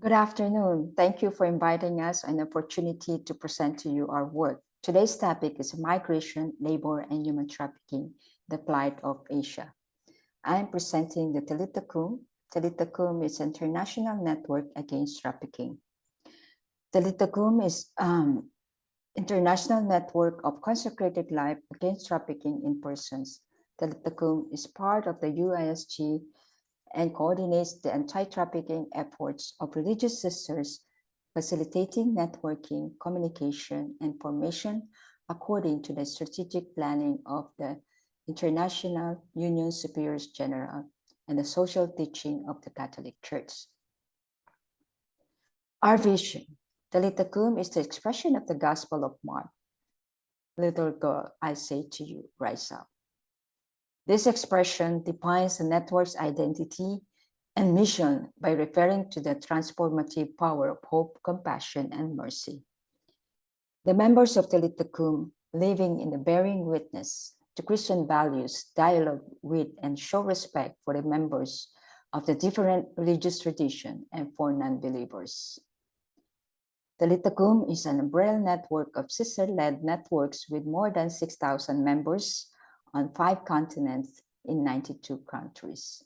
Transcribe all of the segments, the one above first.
Good afternoon. Thank you for inviting us an opportunity to present to you our work. Today's topic is migration, labor, and human trafficking, the plight of Asia. I am presenting the Talitha Kum. Talitha Kum is an international network against trafficking. Talitha Kum is international network of consecrated life against trafficking in persons. Talitha Kum is part of the UISG and coordinates the anti-trafficking efforts of religious sisters, facilitating networking, communication, and formation according to the strategic planning of the International Union Superiors General and the social teaching of the Catholic Church. Our vision, Talitha Kum, is the expression of the Gospel of Mark. Little girl, I say to you, rise up. This expression defines the network's identity and mission by referring to the transformative power of hope, compassion, and mercy. The members of Talitha Kum, living in the bearing witness to Christian values, dialogue with and show respect for the members of the different religious tradition and for non-believers. Talitha Kum is an umbrella network of sister-led networks with more than 6,000 members on 5 continents in 92 countries.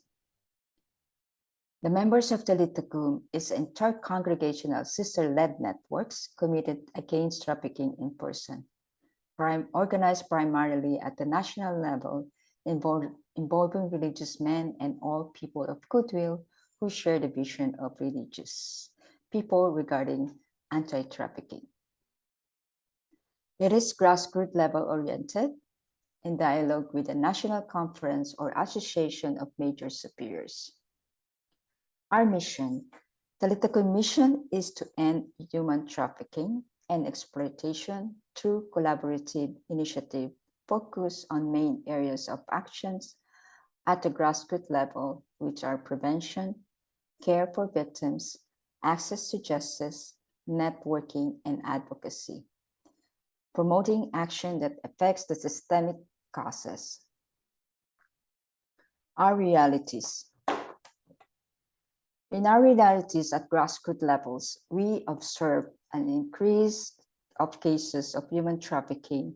The members of Talitha Kum is inter-congregational sister-led networks committed against trafficking in person, organized primarily at the national level, involving religious men and all people of goodwill who share the vision of religious people regarding anti-trafficking. It is grassroots level oriented in dialogue with the National Conference or Association of Major Superiors. Our mission, Talitha Kum mission, is to end human trafficking and exploitation through collaborative initiative focused on main areas of actions at the grassroots level, which are prevention, care for victims, access to justice, networking, and advocacy, promoting action that affects the systemic causes. Our realities. In our realities at grassroots levels, we observe an increase of cases of human trafficking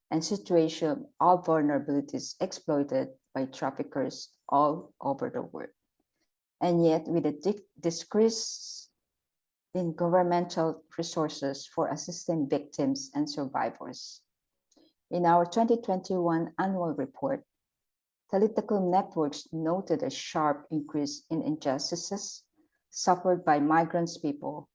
and situation of vulnerabilities exploited by traffickers all over the world. And yet, with a decrease in governmental resources for assisting victims and survivors. In our 2021 annual report, Talitha Kum Networks noted a sharp increase in injustices suffered by migrant people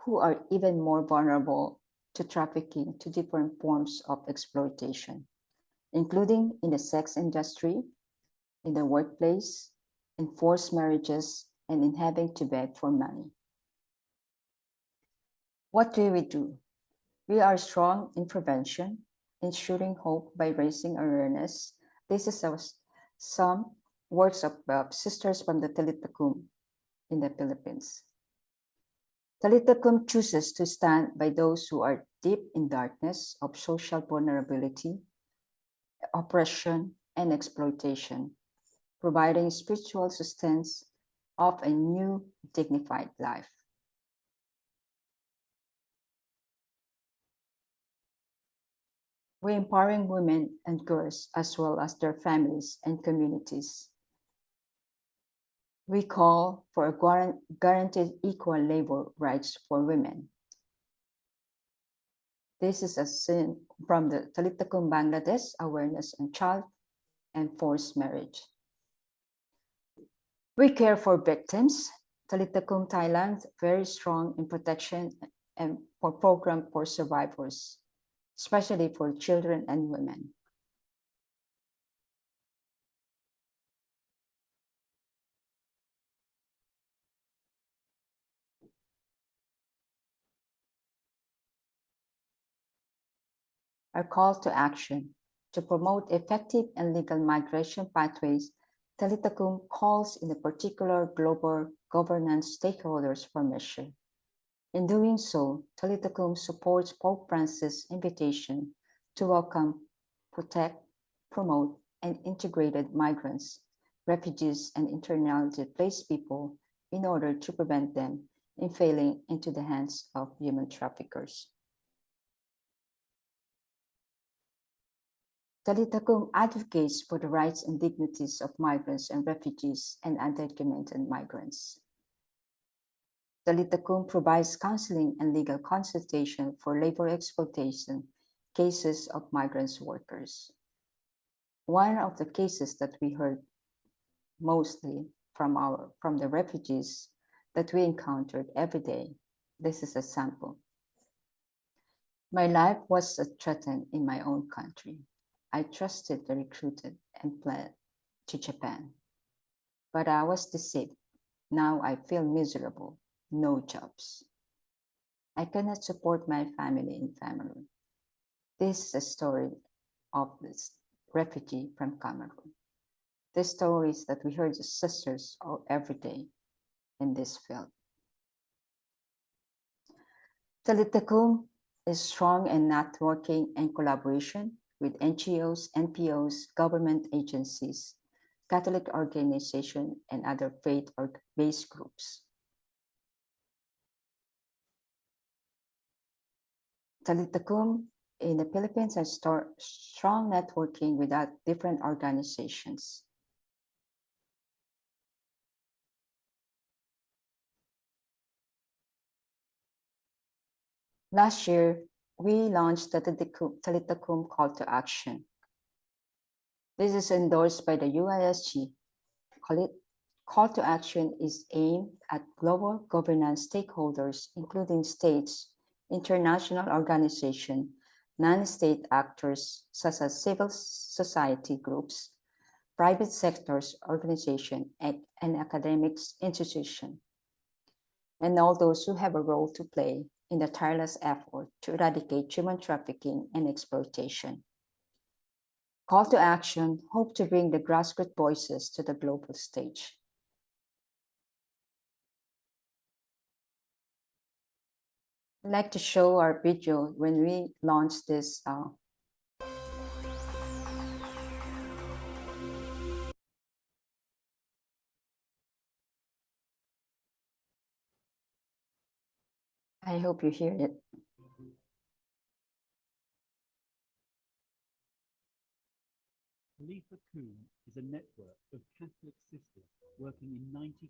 who are even more vulnerable to trafficking to different forms of exploitation, including in the sex industry, in the workplace, in forced marriages, and in having to beg for money. What do? We are strong in prevention, ensuring hope by raising awareness. This is some works of sisters from the Talitha Kum in the Philippines. Talitha Kum chooses to stand by those who are deep in darkness of social vulnerability, oppression, and exploitation, providing spiritual sustenance of a new dignified life. We're empowering women and girls as well as their families and communities. We call for a guaranteed equal labor rights for women. This is a scene from the Talitha Kum Bangladesh Awareness on Child and Forced Marriage. We care for victims. Talitha Kum Thailand, very strong in protection and for program for survivors, especially for children and women. Our call to action to promote effective and legal migration pathways, Talitha Kum calls in particular global governance stakeholders for measure. In doing so, Talitha Kum supports Pope Francis' invitation to welcome, protect, promote, and integrated migrants, refugees, and internally displaced people in order to prevent them in falling into the hands of human traffickers. Talitha Kum advocates for the rights and dignities of migrants and refugees and undocumented migrants. Talitha Kum provides counseling and legal consultation for labor exploitation cases of migrant workers. One of the cases that we heard mostly from the refugees that we encountered every day. This is a sample. My life was threatened in my own country. I trusted the recruited and fled to Japan. But I was deceived. Now I feel miserable, no jobs. I cannot support my family in Cameroon. This is a story of this refugee from Cameroon. The stories that we heard the sisters every day in this field. Talitha Kum is strong in networking and collaboration with NGOs, NPOs, government agencies, Catholic organizations, and other faith-based groups. Talitha Kum in the Philippines has strong networking with different organizations. Last year, we launched the Talitha Kum Call to Action. This is endorsed by the UISG. Call to Action is aimed at global governance stakeholders, including states, international organizations, non-state actors such as civil society groups, private sectors organizations, and academic institutions, and all those who have a role to play in the tireless effort to eradicate human trafficking and exploitation. Call to Action hope to bring the grassroots voices to the global stage. I'd like to show our video when we launched this I hope you hear it. Talitha Kum is a network of Catholic sisters working in 90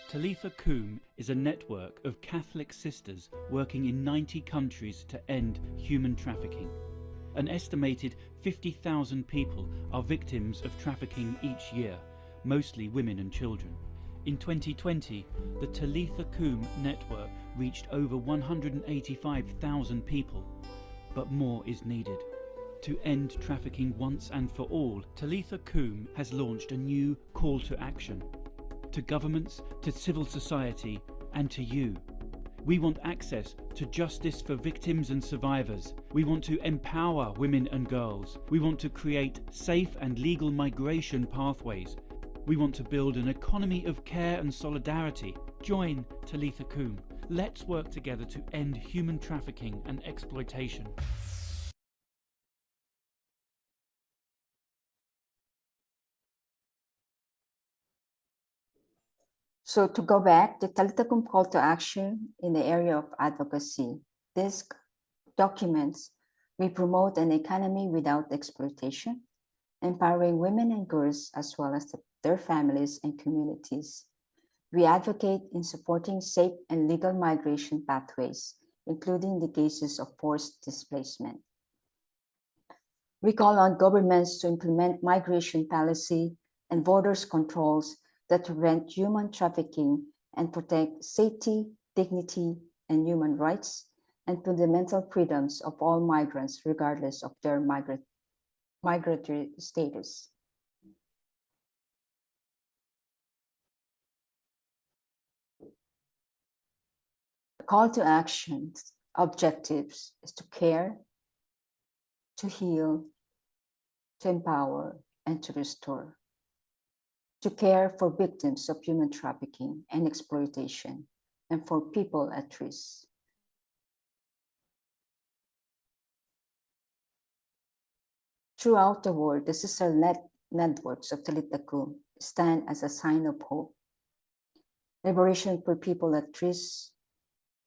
Talitha Kum is a network of Catholic sisters working in 90 countries to end human trafficking. An estimated 50,000 people are victims of trafficking each year, mostly women and children. In 2020, the Talitha Kum network reached over 185,000 people, but more is needed. To end trafficking once and for all, Talitha Kum has launched a new call to action. To governments, to civil society, and to you. We want access to justice for victims and survivors. We want to empower women and girls. We want to create safe and legal migration pathways. We want to build an economy of care and solidarity. Join Talitha Kum. Let's work together to end human trafficking and exploitation. So to go back, the Talitha Kum Call to Action in the area of advocacy. This documents we promote an economy without exploitation, empowering women and girls as well as their families and communities. We advocate in supporting safe and legal migration pathways, including the cases of forced displacement. We call on governments to implement migration policy and borders controls that prevent human trafficking and protect safety, dignity, and human rights and fundamental freedoms of all migrants, regardless of their migratory status. The call to action objectives is to care, to heal, to empower, and to restore. To care for victims of human trafficking and exploitation, and for people at risk. Throughout the world, the sister networks of Talitha Kum stand as a sign of hope, liberation for people at risk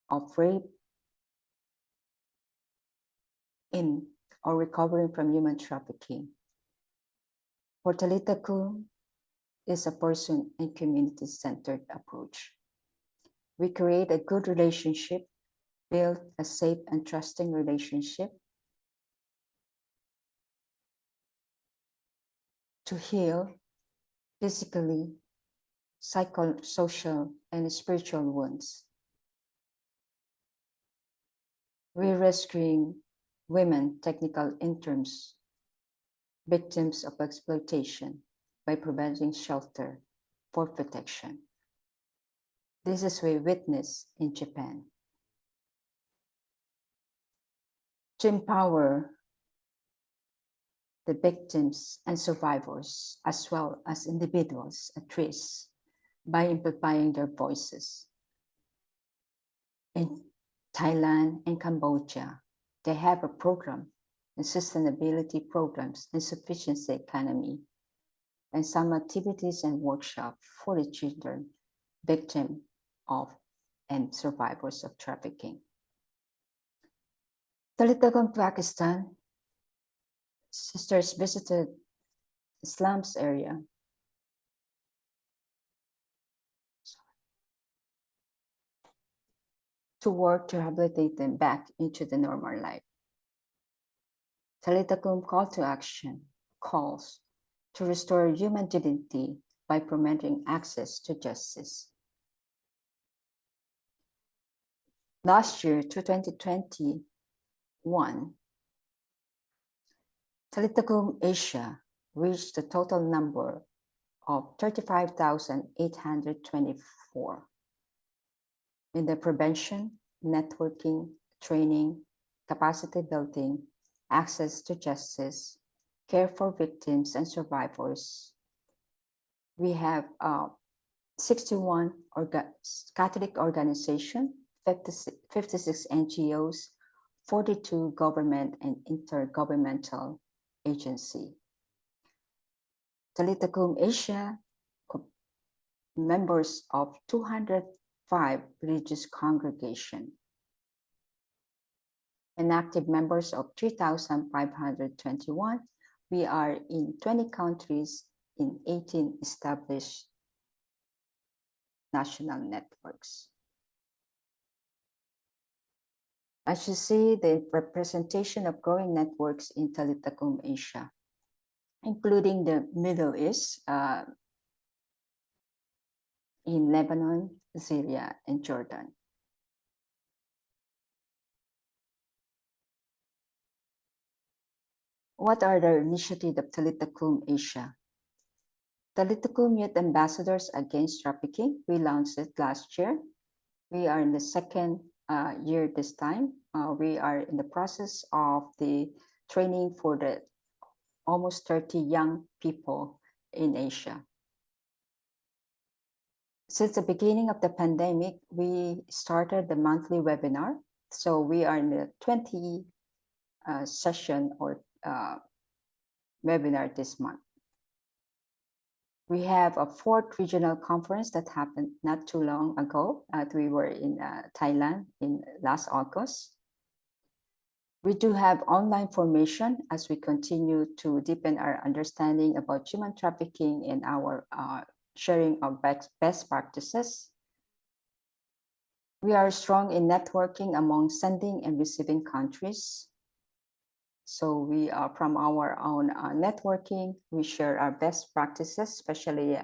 of rape in or recovering from human trafficking. For Talitha Kum is a person and community-centered approach. We create a good relationship, build a safe and trusting relationship to heal physically, social, and spiritual wounds. We're rescuing women technical interns, victims of exploitation, by providing shelter for protection. This is what we witness in Japan. To empower the victims and survivors, as well as individuals at risk, by amplifying their voices. In Thailand and Cambodia, they have a program and sustainability programs and sufficiency economy, and some activities and workshops for the children, victims of and survivors of trafficking. Talitha Kum, Pakistan, sisters visited slums area to work to rehabilitate them back into the normal life. Talitha Kum call to action calls to restore human dignity by promoting access to justice. Last year, to 2021, Talitha Kum Asia reached the total number of 35,824 in the prevention, networking, training, capacity building, access to justice, care for victims and survivors. We have 61 Catholic organizations, 56 NGOs, 42 government and intergovernmental agencies. Talitha Kum Asia, members of 205 religious congregations, and active members of 3,521. We are in 20 countries in 18 established national networks. As you see, the representation of growing networks in Talitha Kum Asia, including the Middle East, in Lebanon, Syria, and Jordan. What are the initiatives of Talitha Kum Asia? Talitha Kum Youth Ambassadors Against Trafficking, we launched it last year. We are in the second year this time. We are in the process of the training for the almost 30 young people in Asia. Since the beginning of the pandemic, we started the monthly webinar. So we are in the 20 session or webinar this month. We have a 4th regional conference that happened not too long ago. We were in Thailand in last August. We do have online formation as we continue to deepen our understanding about human trafficking and our sharing of best practices. We are strong in networking among sending and receiving countries. So we are from our own networking, we share our best practices, especially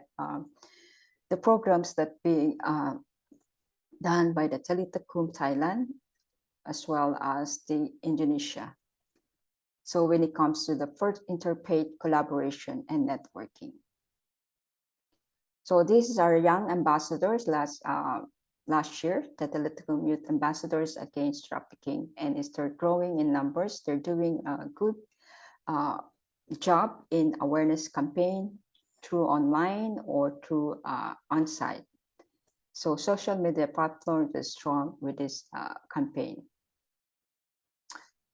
the programs that being done by the Talitha Kum Thailand, as well as the Indonesia. So when it comes to the first interfaith collaboration and networking. So these are young ambassadors last year, the Talitha Kum Youth Ambassadors Against Trafficking, and they're growing in numbers. They're doing a good job in awareness campaign through online or through on-site. So social media platforms are strong with this campaign.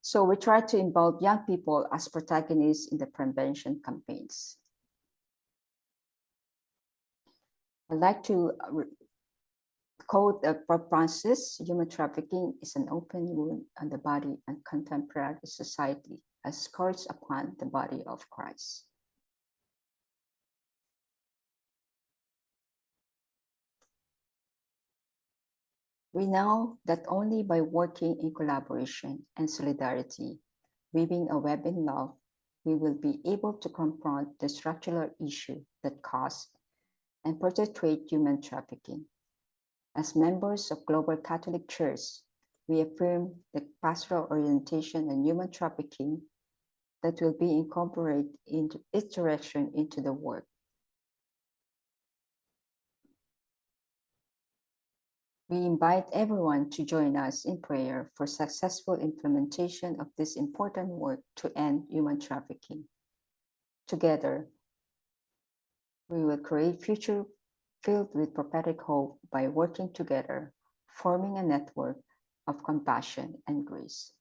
So we try to involve young people as protagonists in the prevention campaigns. I'd like to quote Pope Francis: "Human trafficking is an open wound on the body and contemporary society, a scourge upon the body of Christ." We know that only by working in collaboration and solidarity, weaving a web in love, we will be able to confront the structural issue that cause and perpetuate human trafficking. As members of Global Catholic Church, we affirm the pastoral orientation on human trafficking that will be incorporated into its direction into the work. We invite everyone to join us in prayer for successful implementation of this important work to end human trafficking. Together, we will create a future filled with prophetic hope by working together, forming a network of compassion and grace.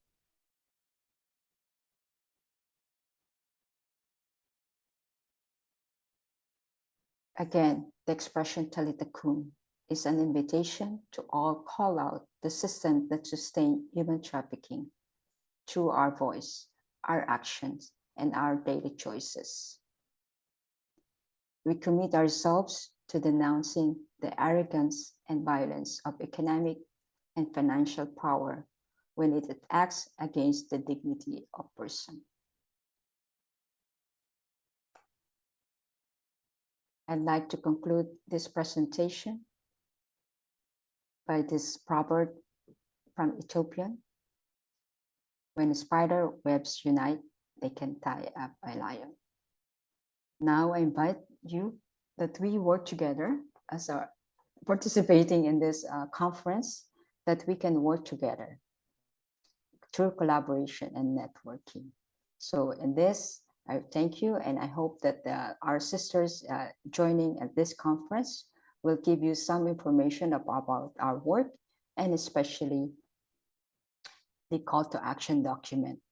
Again, the expression Talitha Kum is an invitation to all call out the system that sustain human trafficking through our voice, our actions, and our daily choices. We commit ourselves to denouncing the arrogance and violence of economic and financial power when it acts against the dignity of person. I'd like to conclude this presentation by this proverb from Ethiopian: "When spider webs unite, they can tie up a lion." Now I invite you that we work together as our participating in this conference, that we can work together through collaboration and networking. So in this, I thank you, and I hope that our sisters joining at this conference will give you some information about our work, and especially the call to action document.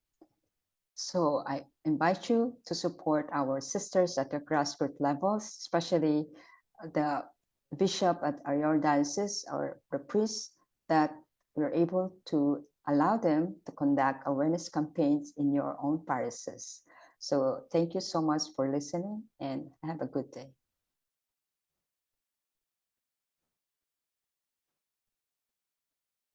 So I invite you to support our sisters at the grassroots levels, especially the bishop at our diocese or the priests, that we're able to allow them to conduct awareness campaigns in your own parishes. So thank you so much for listening, and have a good day.